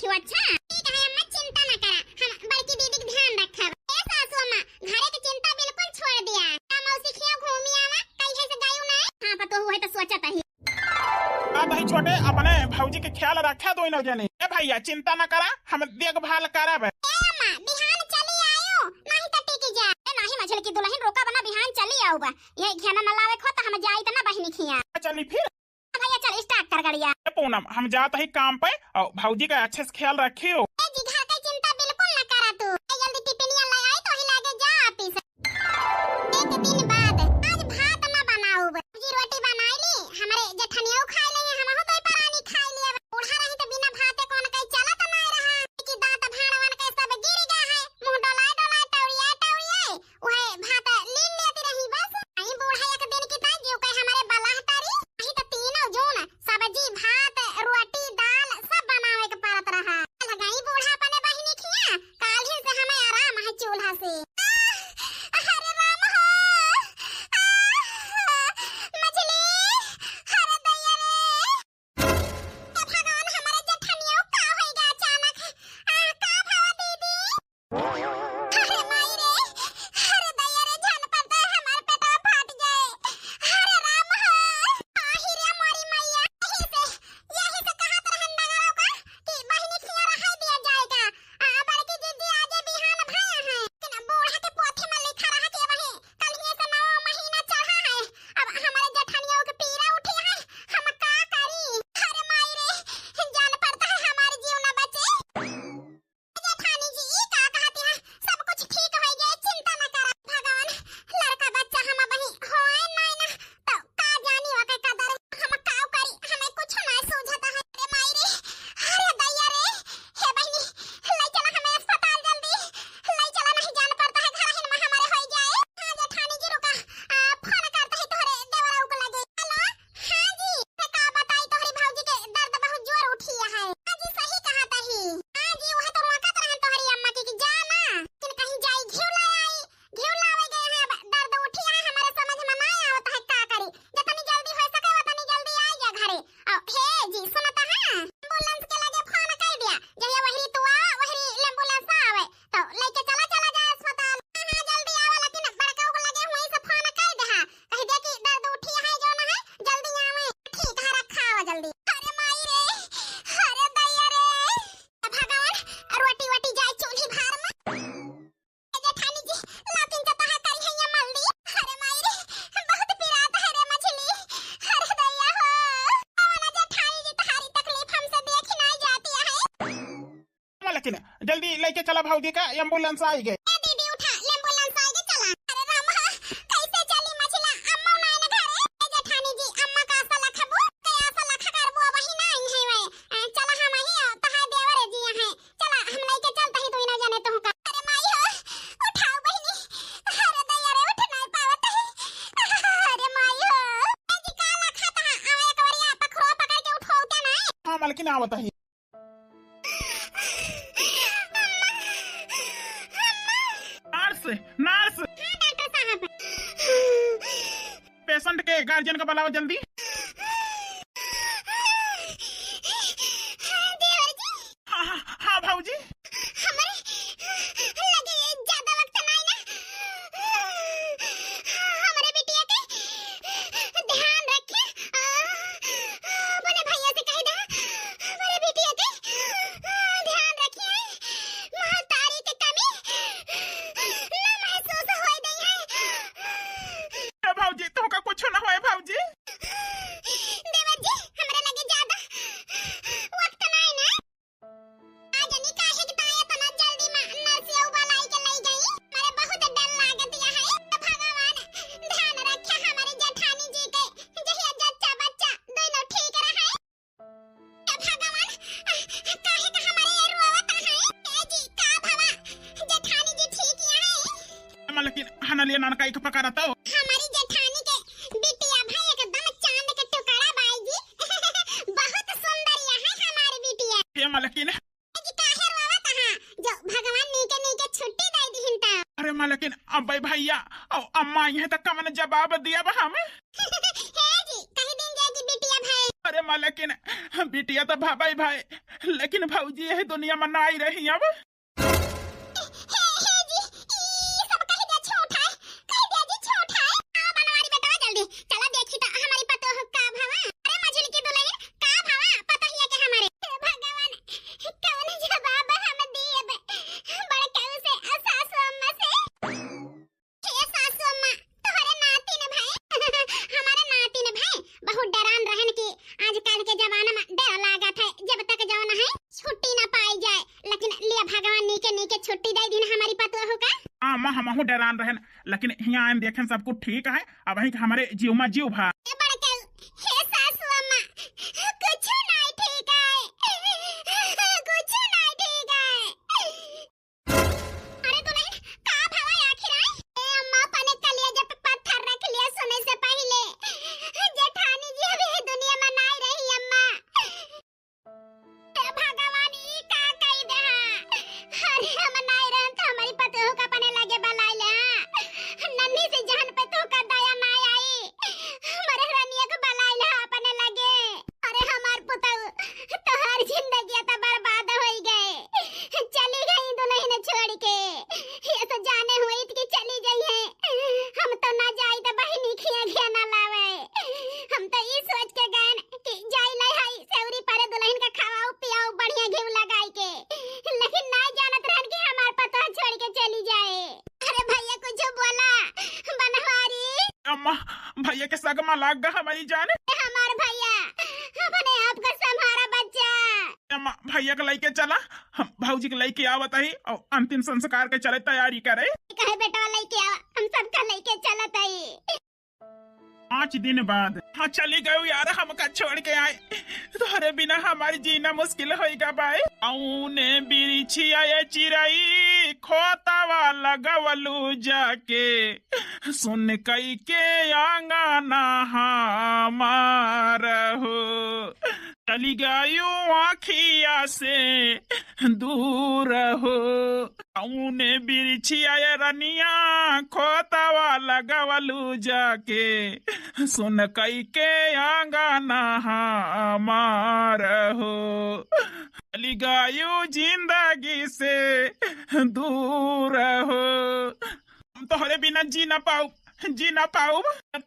रखी हो। अच्छा ठीक है अम्मा, चिंता न करा, हम बड़की दीदी के ध्यान रखब। ए सासू अम्मा, घरे के चिंता बिल्कुल छोड़ दिया। मौसी खिया घूमी आवा, कहीं से गायू ना। हां पतो हुए तो सोचत ही। आ भाई छोटे, अपने भौजी के ख्याल रखा दो न जने। ए भैया चिंता न करा, हम देखभाल करब। ए अम्मा, बिहान चली आयो, नहीं त टिक जा। ए नहीं मझल की दुल्हन रोका बना, बिहान चली आऊ बा। ये खाना न लावे खो त हम जाई त ना बहिनी खिया। चली फिर भैया चल स्टार्ट कर गाड़िया। पूनम, हम जात ही काम पे और भौजी का अच्छे से ख्याल रखियो। ए जी घर की चिंता बिल्कुल न करा तू। ए जल्दी टिफिनिया ले आई तो ही लागे जा ऑफिस। एक दिन बाद आज भात न बनाऊ, जी रोटी बनाईली, हमारे जेठनियो खाई ले, हमहु तो परानी खाई लिए। बूढ़ा रही तो बिना भाते कौन कहीं चला तो नहीं रहा कि दांत भाड़वन के सब गिर गया है। मुंह डोलाए डोलाए टौरियाए ओए भात लीन लेती रही बस। आई बूढ़ा एक दिन की ताई जो कहे हमारे बलहटारी नहीं तो तीनों जून सब्जी भात रोटी दाल सब बनावे के पड़त रहा। लगाई बूढ़ा अपने बहिनी खिया, काल ही से हमें आराम है चूल्हा से। अरे राम हो, मछली, अरे दैया रे, भगवान हमारे जेठनियो का होएगा अचानक। का भावा दीदी, अरे माई रे, अरे दैया रे, जान पड़ता है हमारे पेटवा फाट जाए। अरे राम हो, आही रे हमारी मैया, यही से कहत रहन नगरों का कि बहिनी खिया रहा दिया जाएगा। बड़की दीदी आजे बिहान भया है, लेकिन बूढ़ा के पोथी में लिखा रहा कि वही कल ही से 9 महीना चढ़ा है। अब हमारे जेठनियों के पीरा उठी है, हम का करी। अरे माई रे, जान पड़ता है हमारे जीव न बचे। जेठानी जी ई का कहती है, सब कुछ ठीक हो जाए, चिंता न करा। भगवान लड़का बच्चा हम बही होए नहीं ना तो का जानी ओके कदर, हम काऊ करी, हमें कुछ ना सूझता है। अरे माई रे, अरे दैया रे, हे बहिनी ले चला हमें अस्पताल जल्दी, ले चला नहीं जान पड़ता है घर हिन में हमारे हो जाए। हां जेठानी जी रुका, फोन करते ही तोहरे देवराऊ को लगे। हेलो हां जी, का बताई तोहरी भौजी के दर्द बहुत जोर उठिया है। हां जी सही कहता ही। हां जी वह तो रोकत रहन तोहरी अम्मा की कि जा ना, लेकिन कहीं जाई घिउ ले आई, घिउ लावे गए हैं। अब दर्द उठिया है, हमारे समझ में नहीं आवत है का करी। जितनी जल्दी हो सके उतनी जल्दी आई जा घरे। और हे जी सुनता है, एम्बुलेंस के लगे फोन कर दिया, जहिया वही तू आ वही एम्बुलेंस आवे तो लेके चला जा अस्पताल। हां जल्दी आवा, लेकिन बड़का को लगे वहीं से फोन कर दे, कह दे कि दर्द उठिया है जो ना है जल्दी आवे। ठीक है रखा आवा जल्दी। अरे माई रे, अरे दैया रे, भगवान रोटी वटी जाए चूल्ही भार में। जेठानी जी लातिन चता है करी है ये मल्दी। अरे माई रे, बहुत पिरात है रे मछली। अरे दैया हो, आवाना जेठानी जी तुम्हारी तकलीफ हमसे देखी नहीं जाती है। लेकिन जल्दी लेके चला भौजी का, एम्बुलेंस आई गई। ए दीदी उठा, एम्बुलेंस आ गई चला। अरे राम कैसे चली मछला, अम्मा नहीं न घरे। ए जेठानी जी अम्मा का आशा लखबू, के आशा लख करबू वही नहीं है वे। चला हम ही तहां देवरे जी है, चला हम लेके चलते ही तू न जाने तो का। अरे माई हो, उठाओ बहिनी, अरे दैया रे उठ नहीं पावत है। अरे माई हो, ए जी का लखा तहां आवे एक वरिया पखरो पकड़ के उठाओते नहीं। हाँ मलकिन आवत ही। नर्स नर्स, हां डॉक्टर साहब। पेशेंट के गार्जियन का बुलाओ जल्दी। देवर जी हाँ हाँ हाँ भौजी, हमारे लगे ज्यादा वक्त नहीं ना। हमारे बिटिया के ध्यान रखे, अपने भैया से कह दे हमारे बिटिया के ध्यान रखिए। महतारी के कमी ना महसूस होई दई है। भौजी तुमका कुछ न होए भौजी। देवर जी हमरे लगे ज्यादा वक्त नहीं ना। आज नहीं काहे कि ताया तना जल्दी में नर्सिया उबालाई के ले गई। मारे बहुत डर लागत या है। भगवान ध्यान रखे हमारी जेठानी जी के, जहिया जच्चा बच्चा दोनों ठीक रहे। भगवान काहे का हमारे रोवत है। ए जी का भवा जेठानी जी ठीक या है। मलकिन हना लिए नानका एक पकड़ता हो। हमारी जेठानी के बिटिया भाई एकदम चांद के टुकड़ा बाई जी। बहुत सुंदर या है हमारी बिटिया। ये मलकिन जी काहे रोवत है, जो भगवान नीके नीके छुट्टी दे दिहिन ता। अरे मलकिन अब भैया और अम्मा यहाँ तक कमन जवाब दिया बा हमें। हे जी कहीं दिन जाएगी बिटिया भाई। अरे माँ लेकिन बिटिया तो भाई भाई, लेकिन भौजी यही दुनिया में ना आई रही अब। हे जी, ई सब कह दिया छोटा है, कह दिया जी छोटा है। आ बनवारी बेटा जल्दी चला देखी तो हमारी पतो का भावा। अरे मछली की दुल्हन का भावा पता ही है कि हमारे भगवान कौन जवाब हम दिए बड़े कहू से सासू अम्मा से। हे सासू अम्मा तोहरे नातिन भाई हमारे नातिन भाई बहुत डरान रहन की आजकल के जमाना में डर लागत है जब तक जौन है छुट्टी ना पाई जाए, लेकिन लिया भगवान नीके नीके छुट्टी दे दिन हमारी पतो होगा। हाँ माँ हम डरान रहन, लेकिन यहाँ आए देखें सब कुछ ठीक है। अब वही हमारे जीव में जीव भा। हे सासू अम्मा कुछ नहीं ठीक है, कुछ नहीं ठीक है। अरे दुल्हन का भावा आखिर आई? ए अम्मा पने कलिया जब पत्थर रख लिया सोने से पहले। जेठानी जी अभी दुनिया में नहीं रही अम्मा। भगवान ई का कही दे। अरे हम नहीं रहन तो हमारी पतो का पने लगे बलाइले। नन्ही से जान पे तो का दया ना आई, हमारे रनिया को बलाइले अपने लगे। अरे हमार पुतौ तो हर जिंदगी तो बर्बाद हो गए, चली गई दुल्हन छोड़ के। ये तो जाने हुई कि चली गई है, हम तो ना जाई तो बहिनी खिया घिया ना लावे। हम तो ये सोच के गए कि जाई ले हाई सेवरी पर दुल्हन का खावाओ पियाओ बढ़िया घी लगाई के, लेकिन ना जानत रहन कि हमार पतो छोड़ के चली जाए। अरे भैया कुछ बोला बनवारी। अम्मा भैया के सगमा लाग गया हमारी जान। हमार भैया अपने आप को संभारा बच्चा। अम्मा भैया के लेके चला, हम भौजी के लेके आवत ही और अंतिम संस्कार के चले तैयारी करे। कहे बेटा लेके आ, हम सबका लेके चलत आई। 5 दिन बाद हाँ चली गई यार, हमका छोड़ के आए। तुम्हारे बिना हमारी जीना मुश्किल होएगा भाई। औने बिरिछिया ये चिराई खोतावा लगवलू जाके, सुन कई के आंगना हमार हो। चली गयू आखिया से दूर हो। औने बिरिछिया ये रनिया खोतावा लगवलू जाके, सुन कई के आंगना हमार हो। चली गयू जिंदगी से दूर हो। हम तोहरे बिना जी ना पाऊ।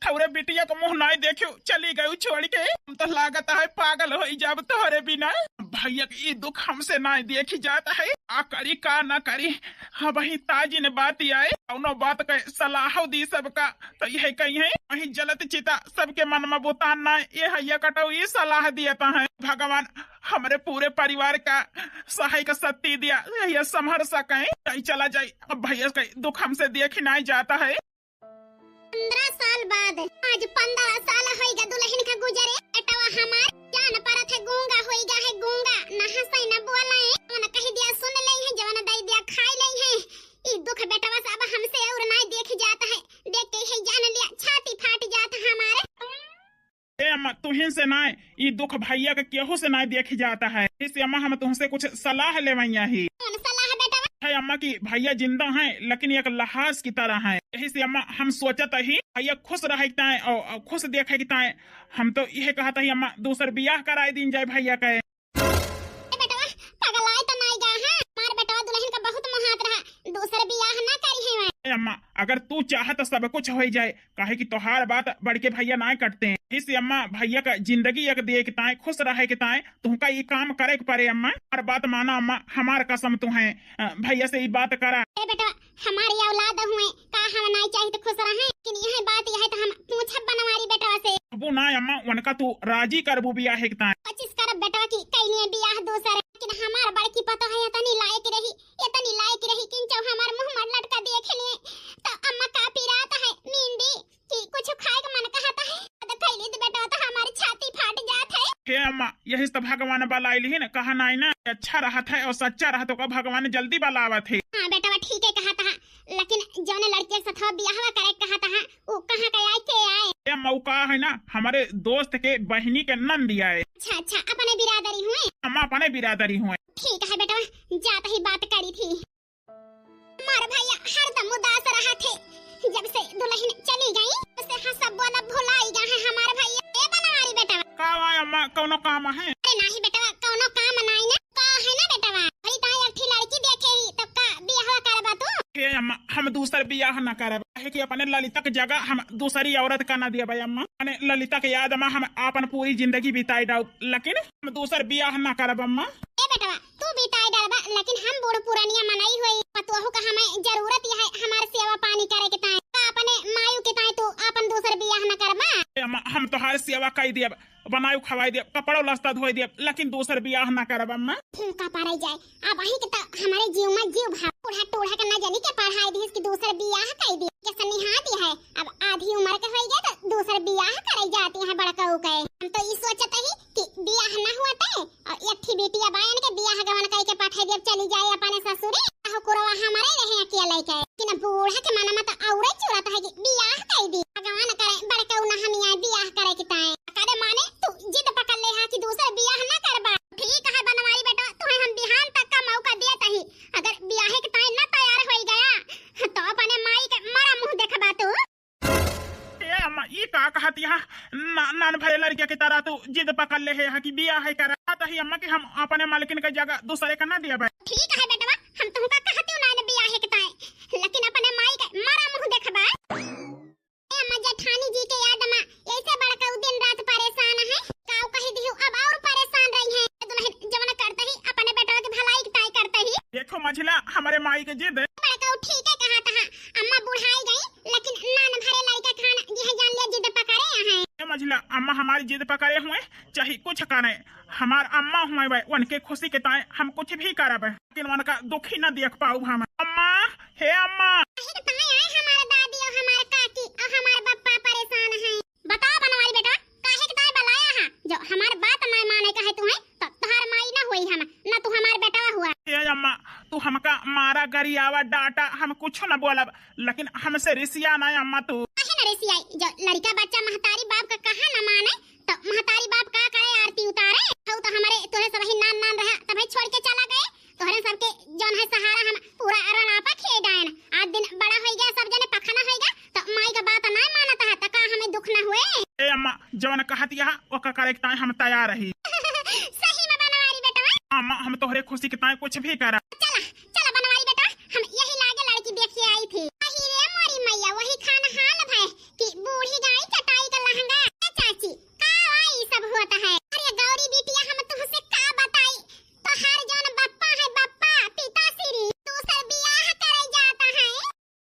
थोड़े बिटिया को मुंह नहीं देखियो, चली गयू छोड़ के। हम तो लागत है पागल हो जब तोहरे बिना। भैया के ये दुख हमसे ना देखी जाता है, आ करी का ना करी। हाँ वही ताजी ने बात आए, उन्होंने बात के सलाह दी सबका, तो यह कही है वही जलत चिता सबके मन में बुतान ना। ये हैया कटो ये सलाह दिया है भगवान हमारे पूरे परिवार का सहाय का शक्ति दिया, यह संभर सके कहीं चला जाए। अब भैया का दुख हमसे देख नहीं जाता है। 15 साल बाद आज 15 साल होइगा दुल्हन का गुजरे। बेटवा हमार जान परत है गूंगा होइगा है, गूंगा ना हंसै ना बोले ना कह दिया सुन ले है, जवान दई दिया खाई ले है। ई दुख बेटवा सब हमसे और नहीं देख जाता है, देख के है जान लिया छाती फाट जाता हमारे। ए अम्मा तुहिन से ना ये दुख भैया के केहू से नहीं देख जाता है। इस अम्मा हम तुमसे कुछ सलाह ले ही। कौन सलाह बेटवा? है अम्मा की भैया जिंदा हैं लेकिन एक लहाज की तरह हैं, यही से अम्मा हम सोचता ही भैया खुश रहता है और खुश देखता है। हम तो यह कहता ही अम्मा दूसर ब्याह कराए दिन जाए भैया का। बेटवा पगलाए तो नहीं गा है, मार बेटवा दुल्हन का बहुत महात रहा, दूसर ब्याह ना करी है। अम्मा अगर तू चाह तो सब कुछ हो जाए, काहे कि तोहार बात बढ़ के भैया ना करते हैं। इससे अम्मा भैया का जिंदगी एक देखता है, खुश रहे के ताए तुमका ये काम करे के पड़े। अम्मा हर बात माना अम्मा, हमार कसम तू है भैया से ये बात करा। बेटा हमारी औलाद हुए का हम नहीं चाहिए तो खुश रहे, लेकिन यह बात यह है तो हम पूछ बनवारी बेटवा से। अबू ना अम्मा उनका तू राजी करबू ब्याह के ताए। 25 करब बेटवा की कईनी ब्याह दूसर, लेकिन हमार बड़की पता है इतनी लायक रही किंचो हमार मुंह में लटका देख लिए तो अम्मा का पिराता है मींदी कि कुछ खाए का मन कहता है तो खैली तो बेटा तो हमारी छाती फाट जात है। हे अम्मा यही तो भगवान बलाइल ही ना, कहा नहीं ना अच्छा रहा था और सच्चा रहा तो का भगवान जल्दी बलावत है। हाँ बेटा ठीक है कहा था, लेकिन जौने लड़के के साथ ब्याह करे कहा था वो कहां के आए के आए? ये मौका है ना हमारे दोस्त के बहनी के नंद आए। अच्छा अपने बिरादरी हुए? अम्मा अपने बिरादरी हुए। ठीक है बेटा जाते ही बात करी थी। हमारे भैया हरदम उदास रहा थे, जब से दुल्हन चली गई उससे हाँ सब बोला भुलाई गया है हमारे भैया। ए बनवारी नहीं बेटा का आए अम्मा कौनो काम है? अरे नहीं बेटा कौनो काम नहीं ना का है ना बेटा अरे ताई एक थी लड़की देखे ही तब का बियाह करबा तू हे अम्मा हम दूसर बियाह न करब है कि अपने ललिता के जगह हम दूसरी औरत का न दिया अम्मा। अपने ललिता के याद अम्मा हम अपन पूरी जिंदगी बिताई डाउ लेकिन हम दूसर बियाह न करब अम्मा। ए बेटा तू बिताई डालबा लेकिन हम बूढ़ पुरानिया मनाई होई पतोहू का हमें जरूरत है हमारे सेवा पानी करे के ताई का अपने मायू के ताई तू अपन दूसर बियाह न करबा। अम्मा हम तोहार सेवा कई दियब बनायु खवाई दियब कपड़ो लस्ता धोई दियब लेकिन दूसर बियाह न करब अम्मा। का पाराई जाए अब वही के हमारे जीव में जीव भाव बूढ़ा टूढ़ा का न जानी के पढ़ाई दी इसकी दूसर बियाह कई दी जैसे निहाती है अब आधी उम्र के होई गए तो दूसर बियाह कराई जाती है बड़का उ कहे हम तो ई सोचते ही कि बियाह न हुआ थे और एक थी बेटिया बायन के बियाह गवन कई के पाठे देव चली जाए अपने ससुरे आहो कुरवा हमारे रहे अकेले के कि बूढ़ा के मन में तो औरे चुराता है कि बियाह कई दी भगवान करे बड़का उ न हम आए बियाह करे के ताए करे माने तू जिद पकड़ ले हा कि दूसर बियाह न करबा। ठीक है बनवारी बेटा तुम्हें हम बिहान तक का मौका देता ही अगर बियाह के ताए न तैयार हो गया तो अपने माई के मरा मुंह देखबा तू। ए अम्मा ई का कहती है नान भरे लड़के की तरह तू जिद पकड़ ले है कि बियाह है करा त ही अम्मा कि हम अपने मालकिन के जगह दूसरे का न दिया। ठीक है बेटा हम तुमका कहती ना बियाह के ताए लेकिन अपने माई के मरा मुंह देखबा। ए अम्मा जेठानी जी के याद में ऐसे बड़का दिन रात परेशान है काऊ कही दियो अब और परेशान रही है दुल्हन जवन करते ही अपने बेटा की भलाई की ताई करते ही देखो मझला हमारे माई के जिद बड़का ठीक है कहा था अम्मा बुढ़ाई गई लेकिन नान भरे लड़का खाना यह जान लिया जिद पकड़े हैं मझला अम्मा हमारी जिद पकड़े हुए चाहे कुछ करे हमार अम्मा हुए भाई उनके खुशी के ताए हम कुछ भी करब लेकिन उनका दुख ही न देख पाऊ हम। अम्मा हे अम्मा हमारे दादी और हमारे काकी और हमारे पापा परेशान हैं बताओ बनवारी बेटा काहे के ताए बुलाया है जो हमार बात न माने का है तुम्हें तो तोहार माई न हुई हम न तू हमार बेटा हुआ। हे अम्मा तू हमका मारा गरियावा डाटा हम कुछ न बोलब लेकिन हमसे रिसिया ना अम्मा तू काहे न रिसिया जो लड़का बच्चा महतारी बाप का कहा न माने तो महतारी बाप का करे आरती उतारे हो तो हमारे तोरे सब ही नान नान रहा तब छोड़ के चला गए तोहरे सबके जौन है सहारा हम पूरा अरनापा खे डायन आज दिन बड़ा हो गया सब जने पखना हो गया तो माई का बात ना मानता है तो का हमें दुख न हुए। ए अम्मा जवन कहती है ओका करे के ताए हम तैयार रही सही में बनवारी बेटा अम्मा हम तोहरे खुशी के ताए कुछ भी करा चला बनवारी बेटा हम यही लागे लड़की देख के आई थी वही रे मोरी मैया वही खाना हाल भाई कि बूढ़ी गाय चटाई का लहंगा चाची का आई सब होता है। अरे गौरी बिटिया हम तुमसे का बताई तो हर जन बप्पा है बप्पा पिता श्री दूसर बियाह करे जाता है।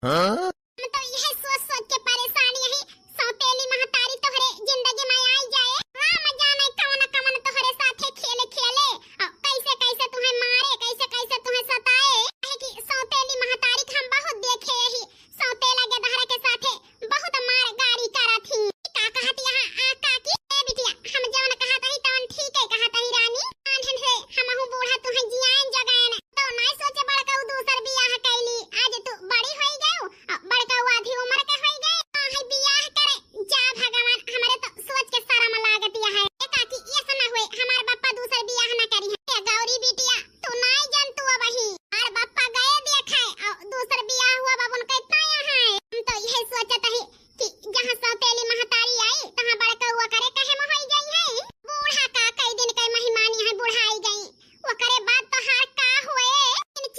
हम तो यह सोच सोच के परेशान यही सौतेली महतारी तोहरे जिंदगी में आई जाए राम जाने कौन कमन तोहरे साथे खेले खेले और कैसे कैसे तुम्हें मारे कैसे कैसे तुम्हें सताए कि सौतेली महतारी हम बहुत देखे यही सौतेला गदहरा के साथे बहुत मार गाड़ी करा थी का कहती है काकी ए बिटिया हम जवन कहत ही तवन ठीक है कहत ही रानी आंधन से हमहु बूढ़ा तुम्हें जियान जगान तो नहीं सोचे बड़का दूसर बियाह कैली आज तू बड़ी होई गयो बड़का आधी उम्र के होई गए है बियाह करे जा भगवान हमारे तो सोच के शर्म लागती है ए काकी ये सुना हुए हमार बापा दूसर बियाह न करी है गौरी बिटिया तू नहीं जान तू अब ही और बापा गए देखे और दूसर बियाह हुआ बाबू के ताया है हम तो यही सोचत है कि जहां सौतेली महतारी आई तहां बड़का हुआ करे कहे में होई गई है बूढ़ा का कई दिन कई महिमानी है बुढ़ाई गई वो करे बात तो हार का हुए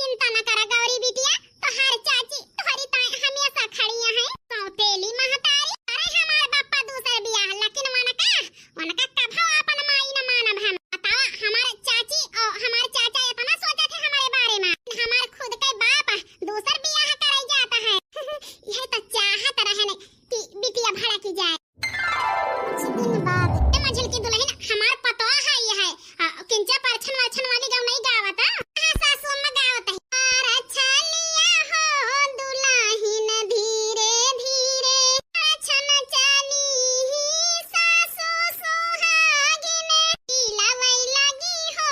चिंता न करा गौरी बिटिया तो हर चाची तुम्हारी ताई हमेशा खड़ी है सौतेली महतारी अरे हमारे बापा दूसर बियाह लेकिन वनका कभो अपन माई न मानब हम बतावा हमारे चाची और हमारे चाचा इतना सोचते थे हमारे बारे में हमारे खुद के बाप दूसर बियाह करे जाता है यह तो चाहत रहने कि बिटिया भड़ा की जाए कुछ दिन बाद मझिल की दुल्हन हमार पतवा है ये है किंचा परछन वछन वाली गाँव नहीं गावता सासू में गावता है और अच्छा लिया हो दुल्हन धीरे धीरे छन चली सासू सुहागिन दिलवई लगी हो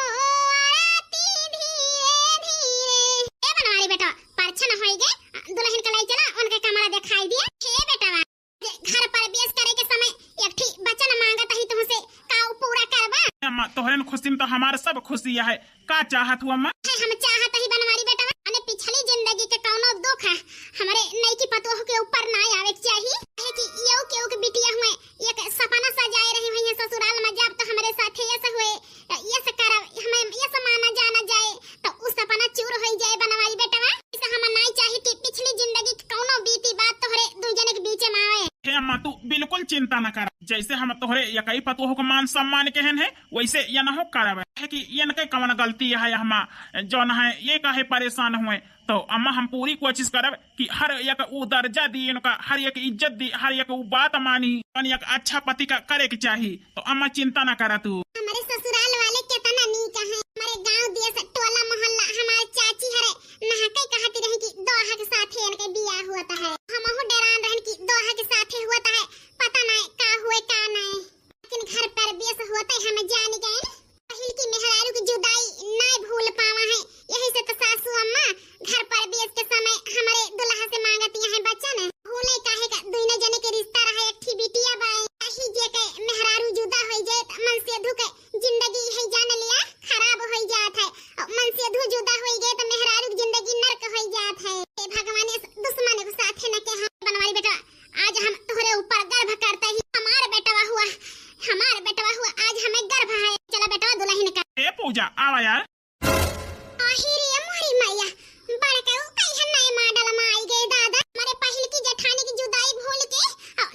आरती धीरे धीरे। ए बनवारी बेटा परछन होई गए दुल्हन के लाई चला उनके कमरा दिखाई दिया हे बेटा घर पर बेस करे के समय एक ठी वचन मांगत ही तुमसे काऊ पूरा करबा। अम्मा तोहरे खुशी में तो हमार सब खुशी है का चाहत हुआ अम्मा हम चाहत ही बनवारी बेटा अने पिछली जिंदगी के कौनो दुख है हमारे नई की पतोह के ऊपर ना आवे चाहिए कि यो के बिटिया हुए एक सपना सजाए रहे हैं ससुराल चिंता न कर। जैसे हम तोहरे यकई पतोह को मान सम्मान कहन है वैसे ये न हो करब है कि ये न कवन गलती है हम जो न है ये काहे परेशान हुए। तो अम्मा हम पूरी कोशिश करब कि हर एक ऊ दर्जा दी उनका, हर एक इज्जत दी, हर एक ऊ बात मानी, एक अच्छा पति का करे के चाहिए। तो अम्मा चिंता न करा तू। हमारे ससुराल वाले कितना नीक है, हमारे गांव देश टोला मोहल्ला हमारे चाची हरे नहाके कहती रही कि दोहा के साथ इनके बियाह होता है। हम हो डरान रहन कि दोहा के साथ होता है, पता नहीं का हुए का नहीं, लेकिन घर पर बेस होते हम जान गए। पहिल की मेहरारू की जुदाई नहीं भूल पावा है, यही से तो सासू अम्मा घर पर बेस के समय हमारे दुल्हा से मांगती है बच्चन भूले काहे का दोनों जने के रिश्ता रहा एक थी बिटिया बाई कही जे के मेहरारू जुदा हो जाए त मन से धुक जिंदगी है जान लिया खराब हो जात है, मन से धु जुदा हो गए तो मेहरारू की जिंदगी नरक हो जात है। ए भगवान इस दुश्मन के साथ न के हम बनवारी बेटा आज हम तोहरे ऊपर गर्व करते ही हमार बेटवा हुआ आज हमें गर्व है। चला बेटा दुल्हन का ए पूजा आवा यार। आहिरे मोरी मैया बड़का कहीं नए मॉडल में आई गए दादा, हमारे पहिल की जेठानी की जुदाई भूल के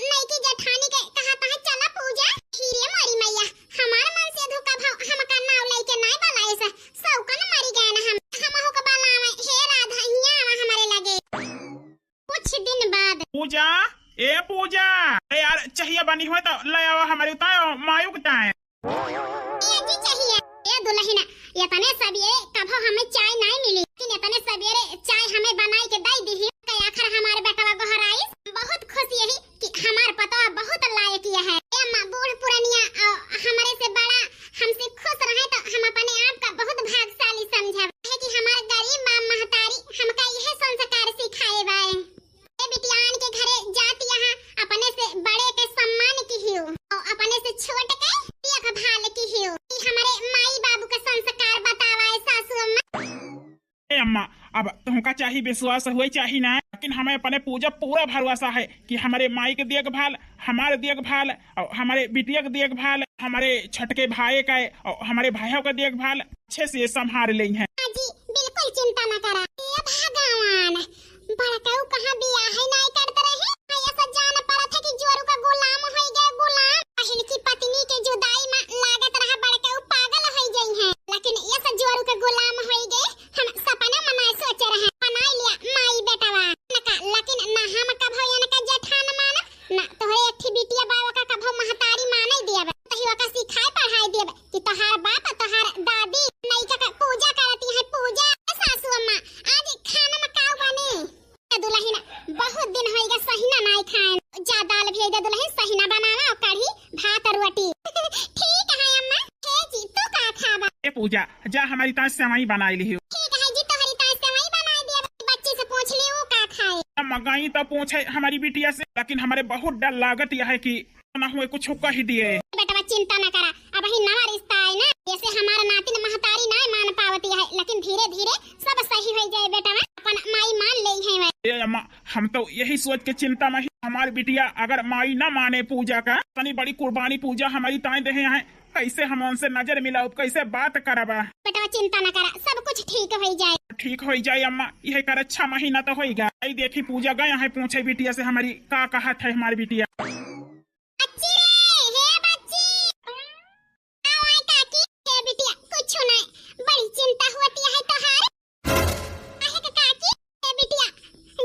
नई की जेठानी के कहा था चला पूजा। हीरे मोरी मैया हमार मन से धोखा भाव हम का नाव लेके नहीं बलाए सा सब का न मरी गए ना हम हो का बलावे हे राधा हिया हमारे लगे। कुछ दिन बाद पूजा ए पूजा ए यार चाहिए बनी हुए तो ले आवा हमारे उतायो मायू के है। ये जी चाहिए ए दुल्हन ये तने सवेरे कभो हमें चाय नहीं मिली, लेकिन तने सवेरे चाय हमें बनाई के दई दी के आखिर हमारे बेटवा घर आई। बहुत खुशी है कि हमार पता बहुत लायक है। ए मां बूढ़ पुरानिया हमारे से बड़ा हमसे खुश रहे तो हम अपने आप का बहुत भाग्यशाली समझब है कि हमार गरीब मां महतारी हमका यह संस्कार सिखाए बाए। ए बिटियान के घरे जात यहाँ अपने से बड़े के सम्मान की हियो और अपने से छोटे के देख भाल की हियो। हमारे माई बाबू का संस्कार बतावा सासू अम्मा। ए अम्मा अब तुमका चाहिए विश्वास हुए चाहिए ना, लेकिन हमें अपने पूजा पूरा भरोसा है कि हमारे माई के देखभाल, हमारे देखभाल और हमारे बिटिया के देखभाल, हमारे छटके भाई का और हमारे भाइयों का देखभाल अच्छे से संभाल ली है। जी बिल्कुल चिंता न करा। ये भगवान बड़काऊ कहां बियाह है नहीं करते रहे ऐसा जान पड़ा था कि जोरू का गुलाम हो गए गुलाम। पहिल की पत्नी के जुदाई में लागत रहा बड़काऊ पागल हो गई है, लेकिन ये सब जोरू का गुलाम हो गए। हम सपना मनाए सोच रहे बना लिया माई बेटावा नका, लेकिन ना हम कभो इनका जेठान माना ना तोहरे एक बिटिया बाबा का कभो महतारी माने दिया तहिवा का सिखाए पढ़ाई दिया कि तोहार बाप तोहार दादी नई का पूजा करती है। पूजा सासू अम्मा आज खाना में का बने दुल्हन बहुत दिन होएगा सहीना नहीं खाए जा दाल भेज दे दुल्हन सहीना बनावा और कढ़ी भात और रोटी। ठीक है अम्मा। हे जी तू का खाबा? ए पूजा जा हमारी ताज सेवई बनाई ली। ठीक है जी तोहरी ताज सेवई बना दिया, बच्चे से पूछ ले वो का खाए। मगाई तो पूछे हमारी बिटिया से, लेकिन हमारे बहुत डर लागत यह है कि ना हुए कुछ कह ही दिए। बेटा चिंता न करा, अब ही नवा रिश्ता है ना, जैसे हमारा नातिन महतारी नहीं मान पावती है, लेकिन धीरे धीरे सब सही हो जाए बेटा अपन माई मान ले है। ए अम्मा हम तो यही सोच के चिंता में हमारी बिटिया अगर माई न माने पूजा का तनी बड़ी कुर्बानी पूजा हमारी ताई दे हैं, कैसे हम उनसे नजर मिलाओ कैसे बात करबा। बेटा चिंता न करा सब कुछ ठीक हो जाए। ठीक हो जाए अम्मा, यह कर अच्छा महीना तो होगा। आई देखी पूजा गया है पूछे बिटिया से हमारी का कहा था हमारी बिटिया। अच्छी रे हे बच्ची आवाई काकी हे बिटिया कुछ नहीं बड़ी चिंता होती है तोहार आहे का काकी हे बिटिया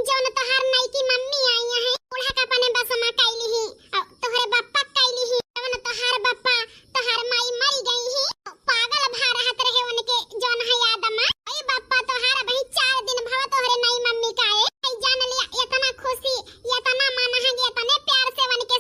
जौन तोहार नई की मम्मी आई है बूढ़ा का अपने बस में कैली ही और तोहरे बप्पा कैली ही जौन तोहार बप्पा तोहार माई मरी गई ही पागल भा रहत रहे उनके जौन है याद अम्मा ए बप्पा तोहार भाई 4 दिन भव तोहरे नई मम्मी का है जान लिया इतना खुशी इतना माना है इतने प्यार से उनके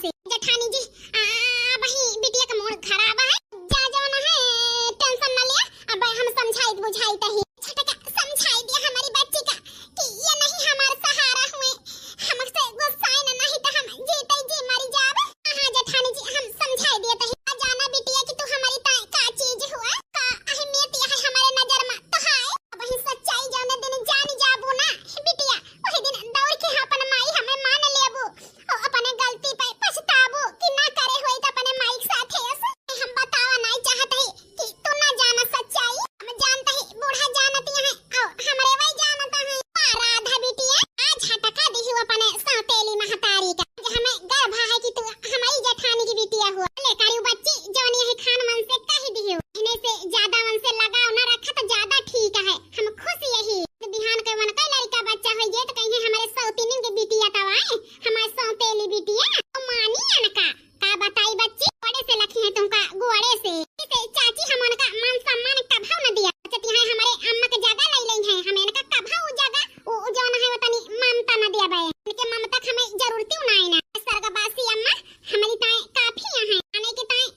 से जेठानी जी वही बिटिया का मूड खराब है जा जाना है टेंशन न लिया अब हम समझाई बुझाई तही छटका समझाई दिया हमारी बच्ची का कि ये नहीं हमारा सहारा हुए हमसे गुस्साए न नहीं तो हम जीते जी मर जाब हां जेठानी जी हम समझाई दिया तही जाना बिटिया कि तू हमारी का चीज हुआ का अहमियत है हमारे नजर में तो है वही सच्चाई जाने दिन जान जाबू ना बिटिया वही दिन दौड़ के अपन माई हमें मान लेबू और अपने गलती पे पछताबू कि ना करे होई तो अपने माई के साथ है हम बतावा नहीं चाहते कि तू ना जाना सच्चाई हम जानते हैं बूढ़ा जानती है और हमारे वही जानता है राधा बिटिया आज हटका दिहु अपने सौतेली महतारी का हमें गर्व है कि तू हमारी जेठानी की बिटिया हुआ ले करियो बच्ची जवनी है खान मन से कह दिहु इने से ज्यादा मन से लगाव ना रखा तो ज्यादा ठीक है हम खुश यही बिहान के मन का लड़का बच्चा हो जे तो कहीं हमारे सौतीनी के बिटिया तवाए हमारे सौतेली बिटिया मानी अनका का बताई बच्ची बड़े से लखी है तुमका गुआड़े से इसे चाची हम उनका मान सम्मान कभाव न दिया चाची है हमारे अम्मा के जगह ले लई है हमें इनका कभाव जगह ओ जौन है वतनी ममता न दिया बे इनके ममता हमें जरूरती नहीं ना स्वर्गवासी अम्मा हमारी ताए काफी है आने के ताए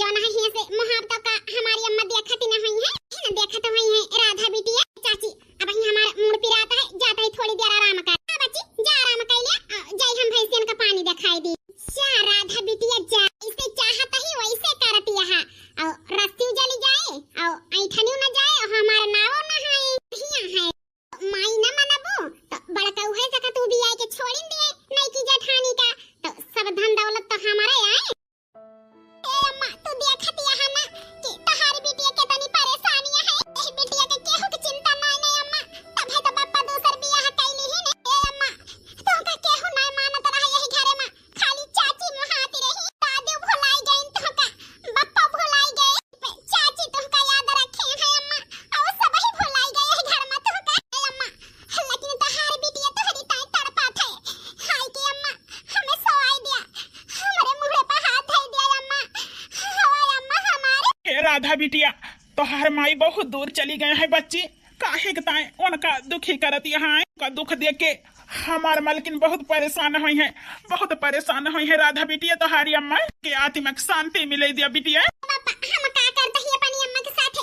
जौन है हिया से मुहावता का हमारी अम्मा देखती न हुई है न देखत हुई है राधा बिटिया चाची अब ही हमारा मूड पिराता है जाता है थोड़ी देर आराम कर बच्ची जा आराम कर ले जय हम भैंसियन का पानी दिखाई दी जा राधा बिटिया जा इसे चाहता ही वैसे करती है और रस्ती जली जाए और ऐठनी न जाए और हमारा नाव न है हिया है माई न मनबो तो बड़का उहे जका तू भी आए के छोड़ी दे नहीं की जेठानी का तो सब धन दौलत तो हमारे आए ए अम्मा तू देखती है ना कि तहारी बिटिया के तनी परेशानियां है ए बिटिया के केहू के चिंता नहीं अम्मा तब है तो बापा दूसर बियाह कैली ही ने ए अम्मा तुमका केहू नहीं मानत रहा यही घरे में खाली चाची मुहाती रही दादी भुलाई गई तुमका बापा भुलाई गए चाची तुमका याद रखे है अम्मा और सब ही भुलाई गए है घर में तुमका ए अम्मा लेकिन तहारी बिटिया तोहरी ताई तड़पात है हाय के अम्मा हमें सवाई दिया हमारे मुंह पे हाथ धर दिया अम्मा हवाई अम्मा हमारे राधा बिटिया तोहार माई बहुत दूर चली गए है बच्ची काहे के ताए उनका दुखी करत यहाँ का दुख देख के हमार मालकिन बहुत परेशान हुई है बहुत परेशान हुई है राधा बिटिया तोहारी अम्मा के आत्मिक शांति मिले दिया बिटिया पापा हम का करते ही अपनी अम्मा के साथ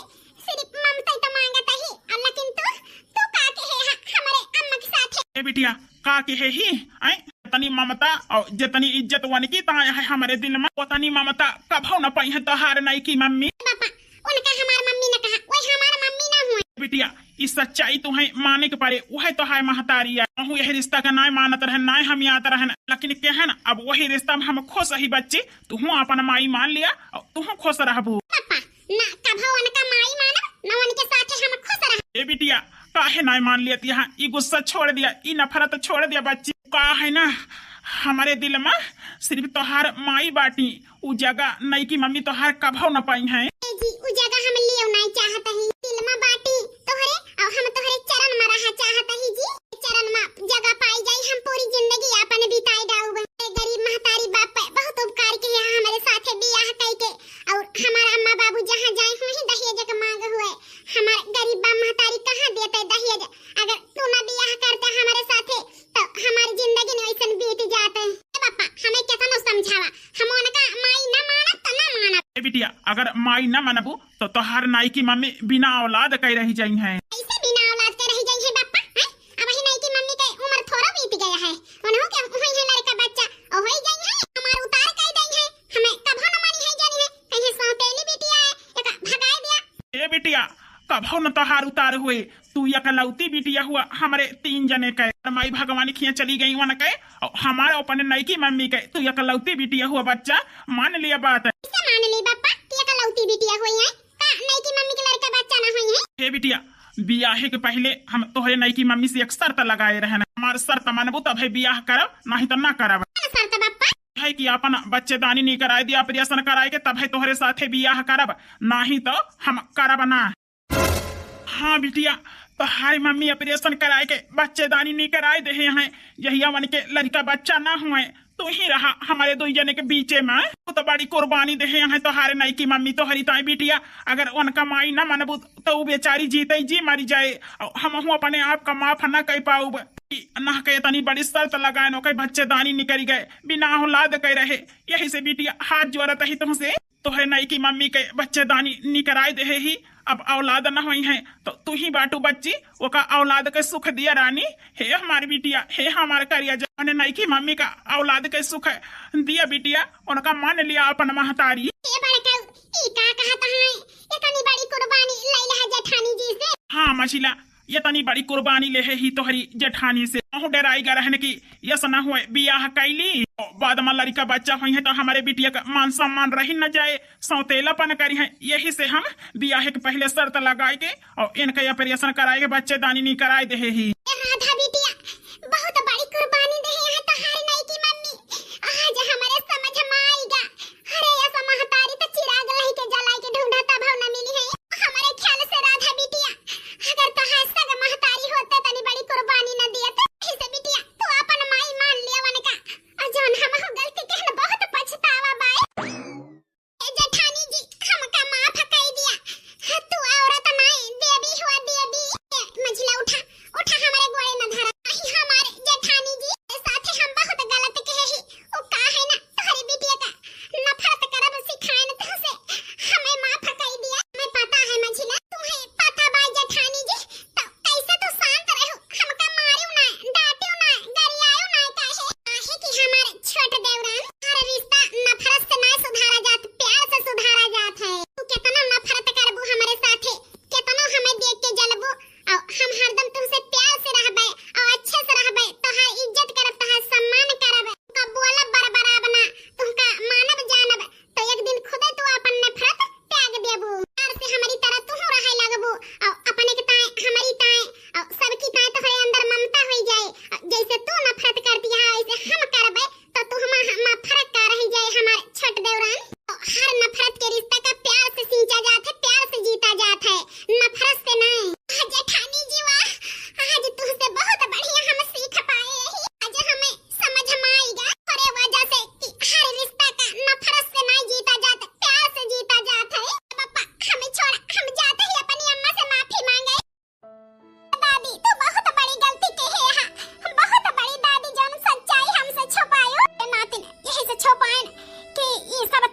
सिर्फ ममता ही तो मांगता ही लेकिन तू का के है हमारे अम्मा के साथ ए बिटिया का के है ही आई जितनी ममता और जितनी इज्जत वन की ताए है हमारे दिल में उतनी ममता कभो न पाई है तोहार नहीं की मम्मी पापा उनका हमार मम्मी ने कहा वही हमारा मम्मी ना हुए बिटिया इस सच्चाई तुम्हें माने के पारे वह तो है महतारी है यही रिश्ता का नाय मानत रहे नाय हम याद रहे लेकिन के है ना अब वही रिश्ता में हम खुश ही बच्चे तू अपन माई मान लिया और तू खुश रहबू पापा ना कभो उनका माई माना ना उनके साथ हम खुश रह ए बिटिया काहे नाय मान लिया यहाँ ये गुस्सा छोड़ दिया ये नफरत छोड़ दिया बच्ची का है ना हमारे दिल में सिर्फ तोहार माई बाटी उ जगह नहीं की मम्मी तोहार कभो न पाई है जी उ जगह हम लियो नहीं चाहता ही दिल में बाटी तोहरे और हम तोहरे चरण में रहा चाहता ही जी चरण में जगह पाई जाई हम पूरी जिंदगी अपन बिताई डाऊब गरीब महतारी बाप पे बहुत उपकार किए हमारे साथ बियाह कई के और हमारा अम्मा बाबू जहां जाए हुए दहेज के मांग हुए हमारे गरीब बाप महतारी कहां देते दहेज अगर तू ना बियाह करते हमारे साथ तो हमारी जिंदगी में ऐसा बीत जाते पापा हमें कितना समझावा हम उनका माई ना माना तो ना माना ए बिटिया अगर माई न मनबू तो तोहार नाई की मम्मी बिना औलाद कह रही जाई है ऐसे बिना औलाद के रह जाई है पापा अब ही नहीं की मम्मी के उम्र थोड़ा बीत गया है उन्हों के वही है लड़का बच्चा और होई गई है हमार उतार कह दई है हमें कभो न मानी है जानी है कहीं सौतेली बिटिया है एक भगाए दिया ए बिटिया कभो न तोहार उतार हुए तू एकलौती बिटिया हुआ हमारे 3 जने के माई भगवानी खिया चली गई वन के और हमारे अपने नई की मम्मी के तू एकलौती बिटिया हुआ बच्चा मान लिया बात है मान ली पापा कि एकलौती बिटिया हुई है का नई की मम्मी के लड़का बच्चा ना हुई है हे बिटिया बियाहे के पहले हम तोहरे नई की मम्मी से एक शर्त लगाए रहे हमारे शर्त मानबू तब बियाह करब नहीं तो ना करब शर्त पापा है कि अपन बच्चेदानी नहीं कराए दिया ऑपरेशन कराए के तब है तोहरे साथे बियाह करब नहीं तो हम करब ना हाँ बिटिया तो हाय मम्मी ऑपरेशन कराए के बच्चेदानी नहीं कराए दे हैं यही वन के लड़का बच्चा ना हुए तो ही रहा हमारे 2 जने के बीचे में तो बड़ी कुर्बानी दे हैं तो हारे नहीं की मम्मी तो हरी ताई बिटिया अगर उनका माई ना मनबू तो बेचारी जीते जी मरी जाए हम अपने आप का माफ न कह पाऊ ना के तनी बड़ी शर्त लगाए नो के बच्चेदानी निकल गए बिना औलाद के रहे। यही से बिटिया हाथ जोड़त ही तुमसे, तोहरे नई की मम्मी के बच्चेदानी निकराई दे ही। अब औलाद न हुई है तो तू ही बाटू बच्ची ओका औलाद के सुख दिया रानी। हे हमारी बिटिया, हे हमारे करिया जो नई की मम्मी का औलाद के सुख दिया बिटिया, उनका मान लिया अपन महतारी। हाँ मछिला, ये तनी बड़ी कुर्बानी ले है ही तोहरी जेठानी से। डराई गा रहने की यस न हुए बियाह कैली बाद में लड़का बच्चा हुई है तो हमारे बिटिया का मान सम्मान रही न जाए, सौतेलापन करी है। यही से हम बियाह के पहले शर्त लगाए के और इनका ऑपरेशन कराए के बच्चेदानी नहीं कराए दे ही। राधा बिटिया बहुत बड़ी कुर्बानी दे है तोहारी नई की मम्मी, आज हमारे समझ में आएगा। अरे ऐसा महतारी तो चिराग लही के जलाई के ढूंढा तब न मिली है। हमारे ख्याल से राधा बिटिया अगर तोहार सग महतारी होते तनी बड़ी कुर्बानी न दिया तो इसे बिटिया तू अपन माई मान लिया वन का। अजन हम गलती कहन बहुत पछतावा बाई। ए जेठानी जी हमका माफ कर दिया, तू औरत नहीं देवी हुआ देवी। मझिला उठा उठा हमारे गोड़े न धरा। हमारे जेठानी जी साथे हम बहुत गलत कहे ही। ओ का है ना तोहरी बिटिया का नफरत करब सिखाए न तुसे हमें माफ कर दिया। मैं पता है मझिला तुम्हें पता बा जेठानी जी तो कैसे तू शांत रहो, हमका मारियो ना डांटियो ना गरियायो ना। काहे कि हमारे छोट देवरान हर रिश्ता नफरत से ना सुधारा जात, प्यार से सुधारा जात है। तू कितना नफरत करबू हमारे साथे, कितना हमें देख के जलबू और हम हरदम तुमसे प्यार से रहबे और अच्छे से रहबे, तोहार इज्जत करब, तोहार सम्मान करब, तुमका बोलब बरबराब ना, तुमका मानब जानब तो एक दिन खुदे तू अपन नफरत त्याग देबू। प्यार से हमारी तरह तू रहे लगबू और अपने के ताए हमारी ताए और सबकी ताए तोहरे अंदर ममता हो जाए। जैसे तू नफरत करती है वैसे हम करबे तो तू हम फर्क का रह जाए हमारे छोट देवरान। हर नफरत के रिश्ता का प्यार से सींचा जात है, प्यार से जीता जात है, नफरत से नहीं। जेठानी जी वाह, आज तुझसे बहुत बढ़िया हम सीख पाए रही। आज हमें समझ में आएगा अरे वजह से कि हर रिश्ता का नफरत से नहीं जीता जाता, प्यार से जीता जाता है। पापा हमें छोड़, हम जाते ही अपनी अम्मा से माफी मांगे। दादी तू बहुत बड़ी गलती की है, बहुत बड़ी दादी जो सच्चाई हमसे छुपायो नातिन यही से छुपाए कि ये सब